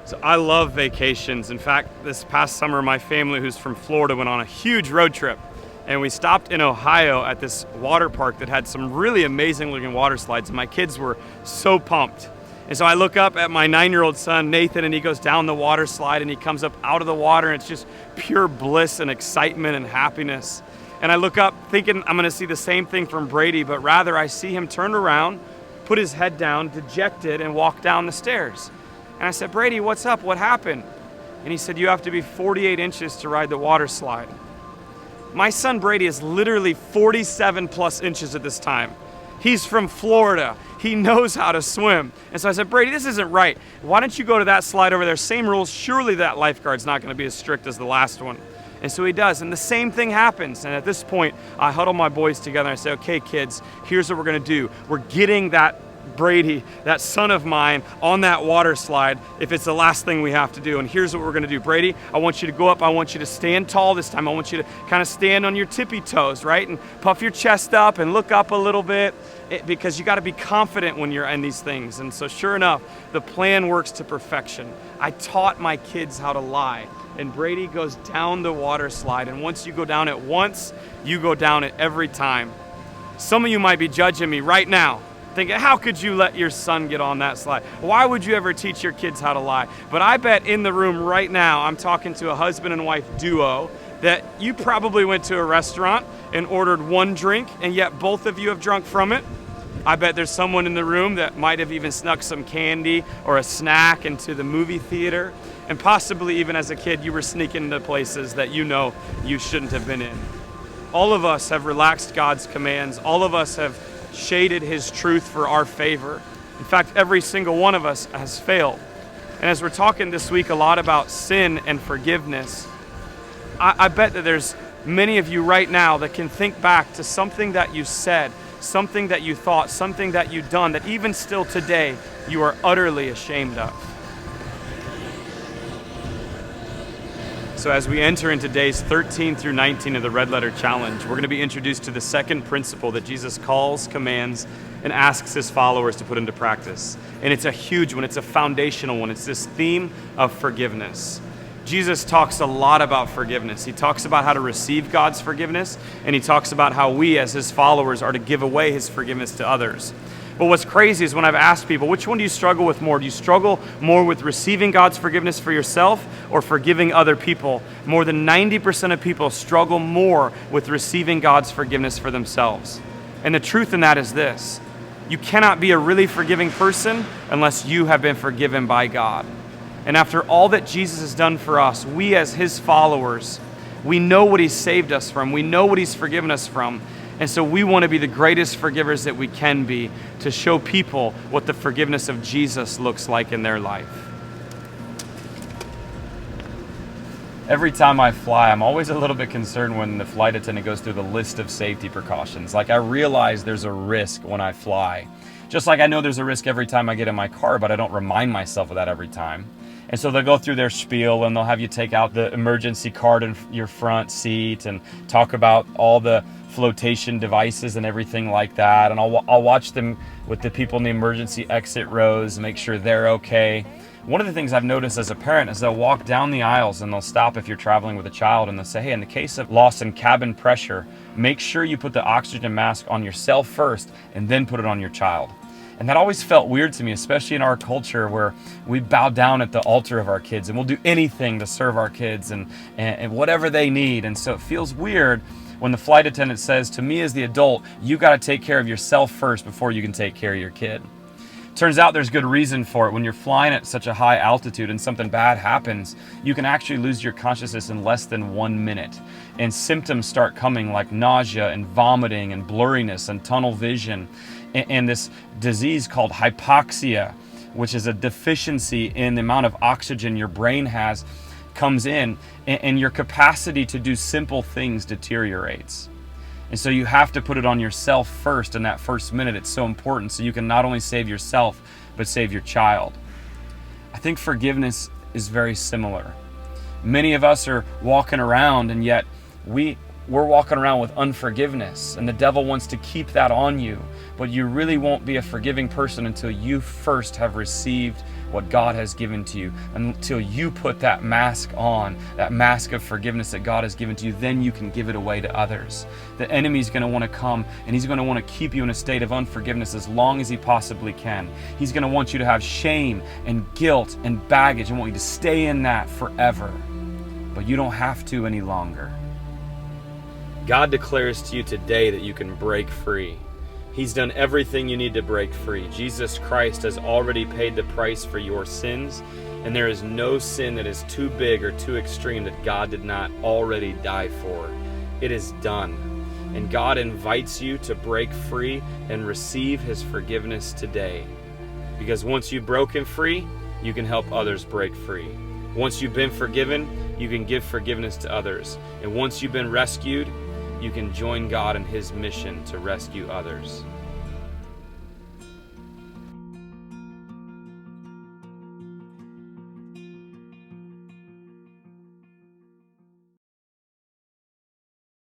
So I love vacations. In fact, this past summer, my family, who's from Florida, went on a huge road trip. And we stopped in Ohio at this water park that had some really amazing looking water slides. And my kids were so pumped. And so I look up at my 9-year-old son, Nathan, and he goes down the water slide and he comes up out of the water, and it's just pure bliss and excitement and happiness. And I look up thinking I'm gonna see the same thing from Brady, but rather I see him turn around, put his head down, dejected, and walk down the stairs. And I said, Brady, what's up? What happened? And he said, you have to be 48 inches to ride the water slide. My son Brady is literally 47 plus inches at this time. He's from Florida. He knows how to swim. And so I said, Brady, this isn't right. Why don't you go to that slide over there? Same rules. Surely that lifeguard's not going to be as strict as the last one. And so he does. And the same thing happens. And at this point, I huddle my boys together and I say, okay, kids, here's what we're going to do. We're getting that Brady, that son of mine, on that water slide if it's the last thing we have to do. And here's what we're gonna do. Brady, I want you to go up. I want you to stand tall this time. I want you to kind of stand on your tippy toes, right? And puff your chest up and look up a little bit, because you gotta be confident when you're in these things. And so sure enough, the plan works to perfection. I taught my kids how to lie. And Brady goes down the water slide. And once you go down it once, you go down it every time. Some of you might be judging me right now, thinking, how could you let your son get on that slide? Why would you ever teach your kids how to lie? But I bet in the room right now, I'm talking to a husband and wife duo that you probably went to a restaurant and ordered one drink, and yet both of you have drunk from it. I bet there's someone in the room that might have even snuck some candy or a snack into the movie theater. And possibly even as a kid, you were sneaking into places that you know you shouldn't have been in. All of us have relaxed God's commands. All of us have shaded his truth for our favor. In fact, every single one of us has failed. And as we're talking this week a lot about sin and forgiveness, I bet that there's many of you right now that can think back to something that you said, something that you thought, something that you've done that even still today you are utterly ashamed of. So as we enter into days 13 through 19 of the Red Letter Challenge, we're going to be introduced to the second principle that Jesus calls, commands, and asks his followers to put into practice. And it's a huge one. It's a foundational one. It's this theme of forgiveness. Jesus talks a lot about forgiveness. He talks about how to receive God's forgiveness, and he talks about how we as his followers are to give away his forgiveness to others. But what's crazy is when I've asked people, which one do you struggle with more? Do you struggle more with receiving God's forgiveness for yourself or forgiving other people? More than 90% of people struggle more with receiving God's forgiveness for themselves. And the truth in that is this: you cannot be a really forgiving person unless you have been forgiven by God. And after all that Jesus has done for us, we as his followers, we know what he's saved us from. We know what he's forgiven us from. And so we want to be the greatest forgivers that we can be to show people what the forgiveness of Jesus looks like in their life. Every time I fly, I'm always a little bit concerned when the flight attendant goes through the list of safety precautions. Like, I realize there's a risk when I fly. Just like I know there's a risk every time I get in my car, but I don't remind myself of that every time. And so they'll go through their spiel and they'll have you take out the emergency card in your front seat and talk about all the flotation devices and everything like that. And I'll watch them with the people in the emergency exit rows and make sure they're okay. One of the things I've noticed as a parent is they'll walk down the aisles and they'll stop if you're traveling with a child and they'll say, hey, in the case of loss in cabin pressure, make sure you put the oxygen mask on yourself first and then put it on your child. And that always felt weird to me, especially in our culture where we bow down at the altar of our kids and we'll do anything to serve our kids and whatever they need. And so it feels weird when the flight attendant says to me as the adult, you got to take care of yourself first before you can take care of your kid. Turns out there's good reason for it. When you're flying at such a high altitude and something bad happens, you can actually lose your consciousness in less than 1 minute. And symptoms start coming like nausea and vomiting and blurriness and tunnel vision. And this disease called hypoxia, which is a deficiency in the amount of oxygen your brain has, comes in, and your capacity to do simple things deteriorates. And so you have to put it on yourself first in that first minute. It's so important so you can not only save yourself, but save your child. I think forgiveness is very similar. Many of us are walking around and yet we're walking around with unforgiveness, and the devil wants to keep that on you, but you really won't be a forgiving person until you first have received what God has given to you. Until you put that mask on, that mask of forgiveness that God has given to you, then you can give it away to others. The enemy's going to want to come, and he's going to want to keep you in a state of unforgiveness as long as he possibly can. He's going to want you to have shame and guilt and baggage and want you to stay in that forever. But you don't have to any longer. God declares to you today that you can break free. He's done everything you need to break free. Jesus Christ has already paid the price for your sins, and there is no sin that is too big or too extreme that God did not already die for. It is done. And God invites you to break free and receive his forgiveness today. Because once you've broken free, you can help others break free. Once you've been forgiven, you can give forgiveness to others. And once you've been rescued, you can join God in his mission to rescue others.